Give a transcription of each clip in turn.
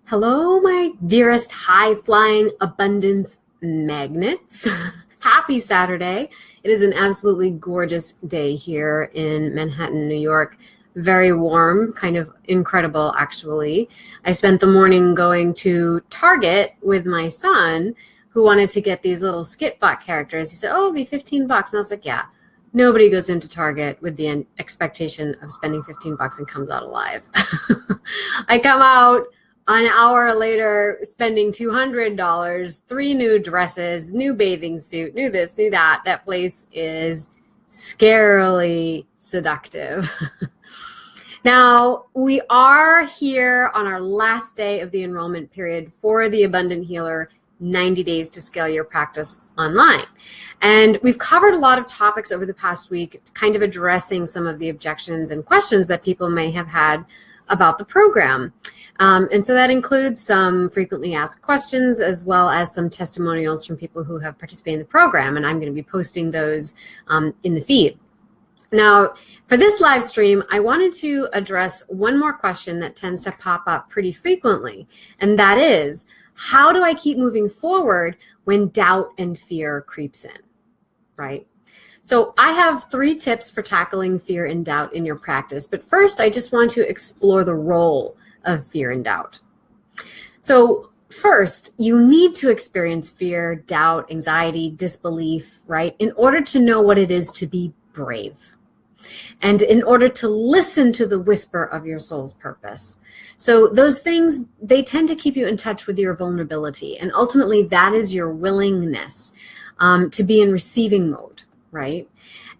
Hello, my dearest high-flying abundance magnets. Happy Saturday. It is an absolutely gorgeous day here in Manhattan, New York. Very warm, kind of incredible, actually. I spent the morning going to Target with my son, who wanted to get these little Skitbot characters. He said, oh, it'll be 15 bucks. And I was like, yeah, nobody goes into Target with the expectation of spending 15 bucks and comes out alive. I come out an hour later, spending $200, 3 new dresses, new bathing suit, new this, new that. That place is scarily seductive. Now, we are here on our last day of the enrollment period for the Abundant Healer 90 Days to Scale Your Practice Online. And we've covered a lot of topics over the past week, kind of addressing some of the objections and questions that people may have had about the program. And so that includes some frequently asked questions as well as some testimonials from people who have participated in the program. And I'm going to be posting those in the feed. Now, for this live stream, I wanted to address one more question that tends to pop up pretty frequently. And that is, how do I keep moving forward when doubt and fear creeps in, right? So I have 3 tips for tackling fear and doubt in your practice. But first, I just want to explore the role of fear and doubt. So first, you need to experience fear, doubt, anxiety, disbelief, right, in order to know what it is to be brave and in order to listen to the whisper of your soul's purpose. So those things, they tend to keep you in touch with your vulnerability, and ultimately that is your willingness to be in receiving mode, right?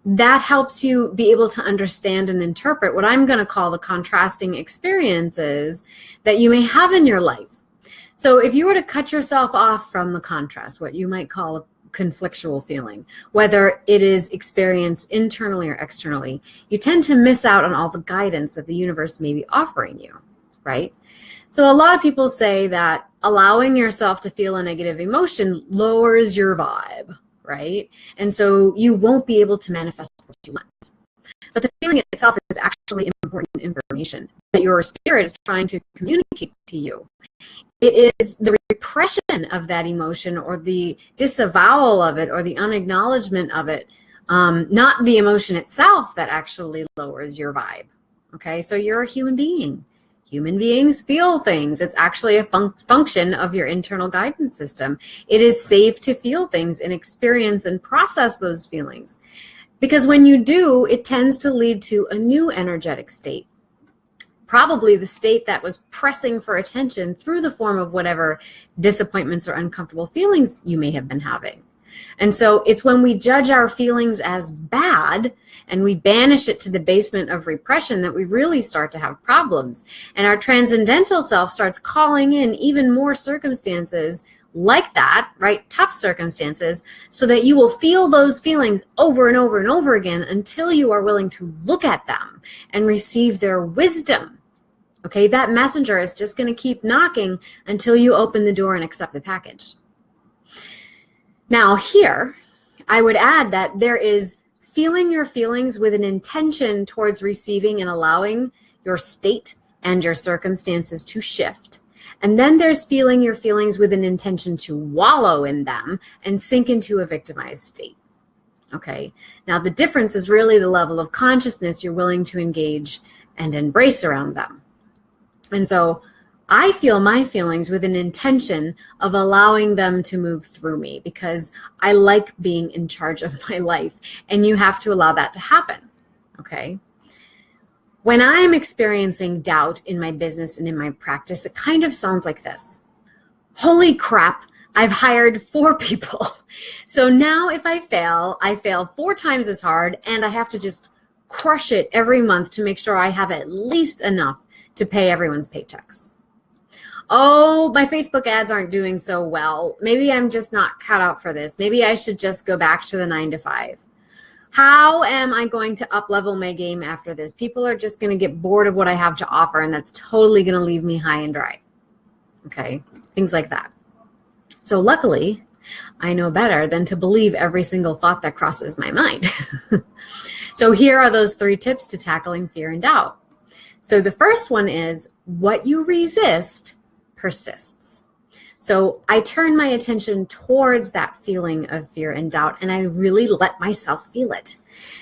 That helps you be able to understand and interpret what I'm going to call the contrasting experiences that you may have in your life. So if you were to cut yourself off from the contrast, what you might call a conflictual feeling, whether it is experienced internally or externally, you tend to miss out on all the guidance that the universe may be offering you, right? So a lot of people say that allowing yourself to feel a negative emotion lowers your vibe, right? And so you won't be able to manifest what you want. But the feeling itself is actually important information that your spirit is trying to communicate to you. It is the repression of that emotion or the disavowal of it or the unacknowledgement of it, not the emotion itself, that actually lowers your vibe. Okay, so you're a human being. Human beings feel things. It's actually a function of your internal guidance system. It is safe to feel things and experience and process those feelings. Because when you do, it tends to lead to a new energetic state. Probably the state that was pressing for attention through the form of whatever disappointments or uncomfortable feelings you may have been having. And so it's when we judge our feelings as bad and we banish it to the basement of repression that we really start to have problems. And our transcendental self starts calling in even more circumstances like that, right? Tough circumstances, so that you will feel those feelings over and over and over again until you are willing to look at them and receive their wisdom. Okay, that messenger is just going to keep knocking until you open the door and accept the package. Now here, I would add that there is feeling your feelings with an intention towards receiving and allowing your state and your circumstances to shift. And then there's feeling your feelings with an intention to wallow in them and sink into a victimized state. Okay, now the difference is really the level of consciousness you're willing to engage and embrace around them. And so I feel my feelings with an intention of allowing them to move through me because I like being in charge of my life, and you have to allow that to happen, okay? When I'm experiencing doubt in my business and in my practice, it kind of sounds like this. Holy crap, I've hired 4 people. So now if I fail 4 times as hard, and I have to just crush it every month to make sure I have at least enough to pay everyone's paychecks. Oh, my Facebook ads aren't doing so well. Maybe I'm just not cut out for this. Maybe I should just go back to the 9 to 5. How am I going to up-level my game after this? People are just going to get bored of what I have to offer, and that's totally going to leave me high and dry. Okay, things like that. So luckily, I know better than to believe every single thought that crosses my mind. So here are those 3 tips to tackling fear and doubt. So the first one is what you resist persists. So I turn my attention towards that feeling of fear and doubt, and I really let myself feel it.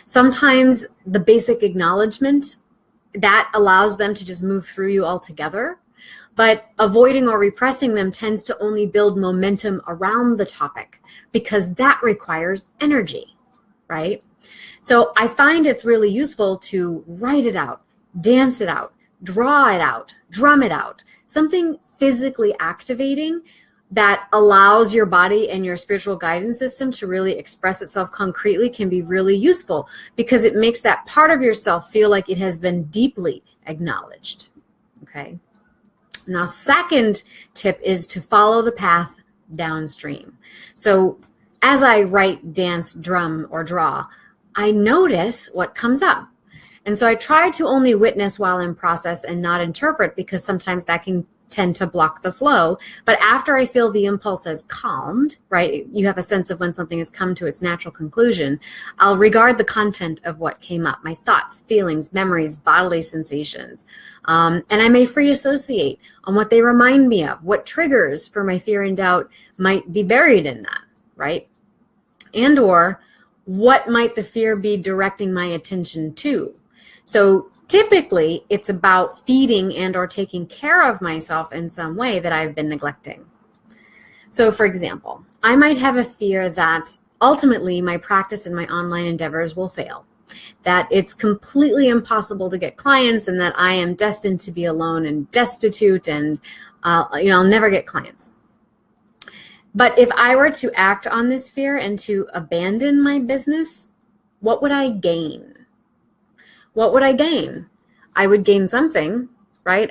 Sometimes the basic acknowledgement, that allows them to just move through you altogether. But avoiding or repressing them tends to only build momentum around the topic, because that requires energy, right? So I find it's really useful to write it out, dance it out, draw it out, drum it out, something physically activating that allows your body and your spiritual guidance system to really express itself concretely can be really useful, because it makes that part of yourself feel like it has been deeply acknowledged, okay? Now, second tip is to follow the path downstream. So as I write, dance, drum, or draw, I notice what comes up. And so I try to only witness while in process and not interpret, because sometimes that can tend to block the flow. But after I feel the impulse has calmed, right, you have a sense of when something has come to its natural conclusion, I'll regard the content of what came up, my thoughts, feelings, memories, bodily sensations. And I may free associate on what they remind me of, what triggers for my fear and doubt might be buried in that, right? And or what might the fear be directing my attention to? So typically, it's about feeding and or taking care of myself in some way that I've been neglecting. So for example, I might have a fear that ultimately my practice and my online endeavors will fail, that it's completely impossible to get clients, and that I am destined to be alone and destitute, and I'll never get clients. But if I were to act on this fear and to abandon my business, what would I gain? What would I gain? I would gain something, right?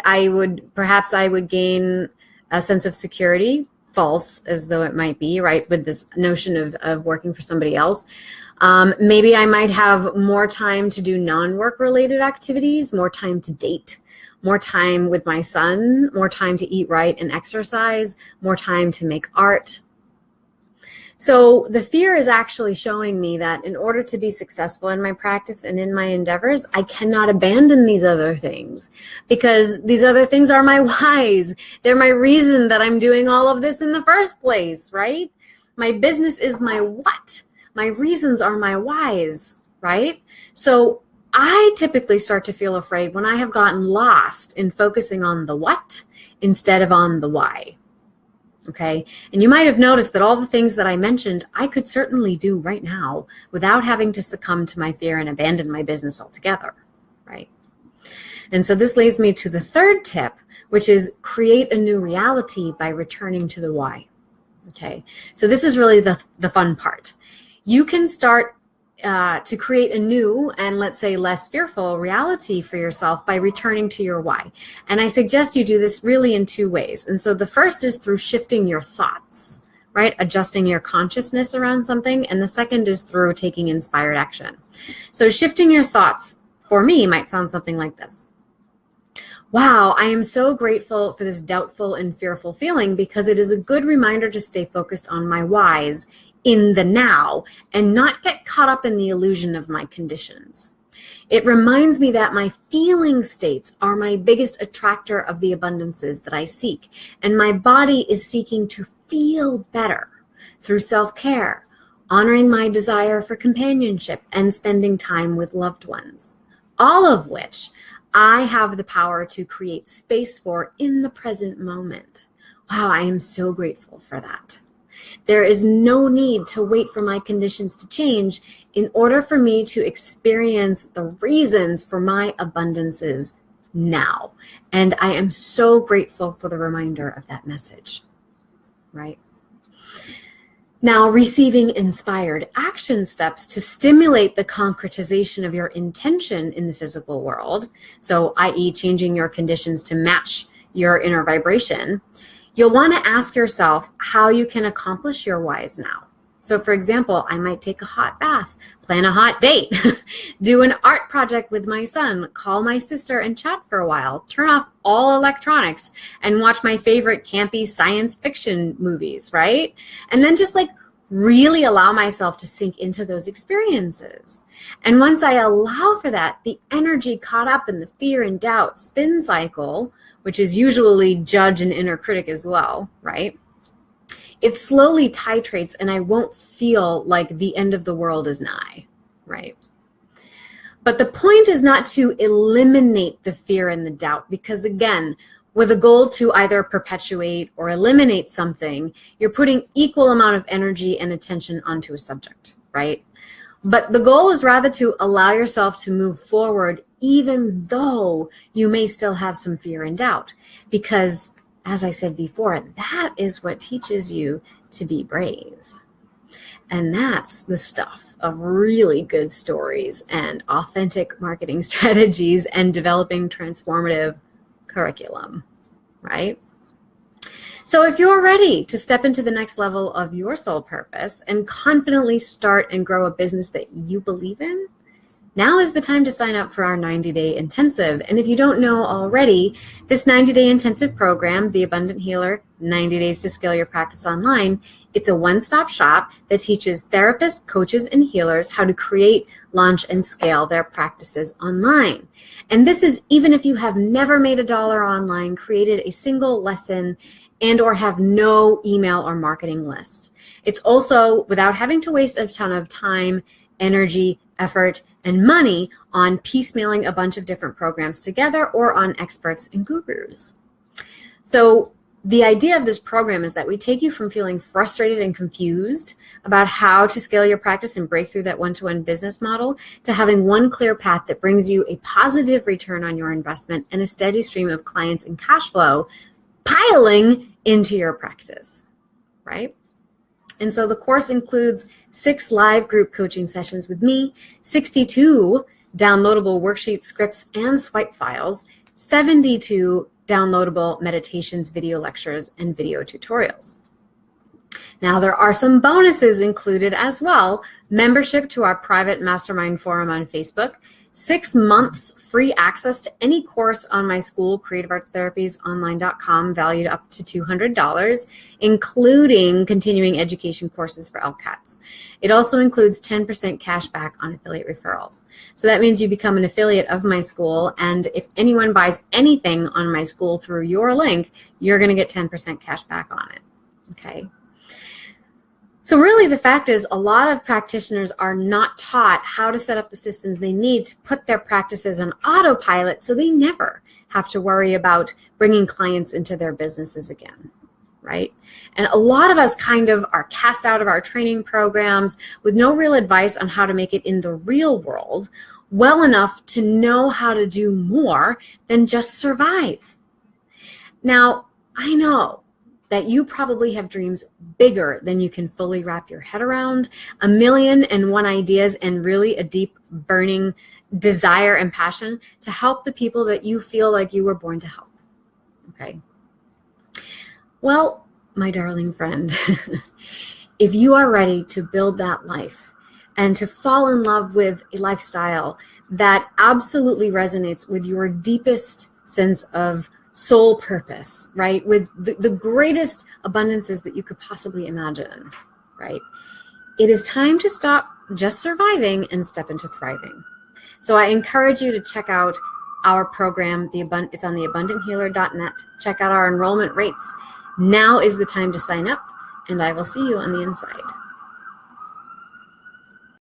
Perhaps I would gain a sense of security, false as though it might be, right? With this notion of working for somebody else. Maybe I might have more time to do non-work related activities, more time to date, more time with my son, more time to eat right and exercise, more time to make art. So the fear is actually showing me that in order to be successful in my practice and in my endeavors, I cannot abandon these other things, because these other things are my whys. They're my reason that I'm doing all of this in the first place, right? My business is my what. My reasons are my whys, right? So I typically start to feel afraid when I have gotten lost in focusing on the what instead of on the why. Okay, and you might have noticed that all the things that I mentioned, I could certainly do right now without having to succumb to my fear and abandon my business altogether, right? And so this leads me to the third tip, which is create a new reality by returning to the why. Okay, so this is really the fun part. You can start to create a new and, let's say, less fearful reality for yourself by returning to your why. And I suggest you do this really in two ways. And so the first is through shifting your thoughts, right? Adjusting your consciousness around something. And the second is through taking inspired action. So shifting your thoughts for me might sound something like this. Wow, I am so grateful for this doubtful and fearful feeling, because it is a good reminder to stay focused on my whys in the now and not get caught up in the illusion of my conditions. It reminds me that my feeling states are my biggest attractor of the abundances that I seek, and my body is seeking to feel better through self-care, honoring my desire for companionship, and spending time with loved ones, all of which I have the power to create space for in the present moment. Wow, I am so grateful for that. There is no need to wait for my conditions to change in order for me to experience the reasons for my abundances now. And I am so grateful for the reminder of that message, right? Now, receiving inspired action steps to stimulate the concretization of your intention in the physical world, so i.e. changing your conditions to match your inner vibration, you'll want to ask yourself how you can accomplish your whys now. So for example, I might take a hot bath, plan a hot date, do an art project with my son, call my sister and chat for a while, turn off all electronics and watch my favorite campy science fiction movies, right? And then just really allow myself to sink into those experiences. And once I allow for that, the energy caught up in the fear and doubt spin cycle which is usually judge and inner critic as well, right? It slowly titrates and I won't feel like the end of the world is nigh, right? But the point is not to eliminate the fear and the doubt, because again, with a goal to either perpetuate or eliminate something, you're putting equal amount of energy and attention onto a subject, right? But the goal is rather to allow yourself to move forward even though you may still have some fear and doubt, because as I said before, that is what teaches you to be brave. And that's the stuff of really good stories and authentic marketing strategies and developing transformative curriculum, right? So if you're ready to step into the next level of your soul purpose and confidently start and grow a business that you believe in, now is the time to sign up for our 90-day intensive. And if you don't know already, this 90-day intensive program, The Abundant Healer, 90 Days to Scale Your Practice Online, it's a one-stop shop that teaches therapists, coaches, and healers how to create, launch, and scale their practices online. And this is even if you have never made $1 online, created a single lesson, and or have no email or marketing list. It's also without having to waste a ton of time, energy, effort, and money on piecemealing a bunch of different programs together or on experts and gurus. So the idea of this program is that we take you from feeling frustrated and confused about how to scale your practice and break through that one-to-one business model to having one clear path that brings you a positive return on your investment and a steady stream of clients and cash flow piling into your practice, right? And so the course includes 6 live group coaching sessions with me, 62 downloadable worksheets, scripts, and swipe files, 72 downloadable meditations, video lectures, and video tutorials. Now, there are some bonuses included as well. Membership to our private mastermind forum on Facebook, 6 months free access to any course on my school, creativeartstherapysonline.com, valued up to $200, including continuing education courses for LCATs. It also includes 10% cash back on affiliate referrals. So that means you become an affiliate of my school, and if anyone buys anything on my school through your link, you're going to get 10% cash back on it, okay? So really the fact is a lot of practitioners are not taught how to set up the systems they need to put their practices on autopilot so they never have to worry about bringing clients into their businesses again, right? And a lot of us kind of are cast out of our training programs with no real advice on how to make it in the real world well enough to know how to do more than just survive. Now, I know that you probably have dreams bigger than you can fully wrap your head around, 1,000,001 ideas, and really a deep, burning desire and passion to help the people that you feel like you were born to help, okay? Well, my darling friend, if you are ready to build that life and to fall in love with a lifestyle that absolutely resonates with your deepest sense of soul purpose, right? With the greatest abundances that you could possibly imagine, right? It is time to stop just surviving and step into thriving. So I encourage you to check out our program. It's on theabundanthealer.net. Check out our enrollment rates. Now is the time to sign up, and I will see you on the inside.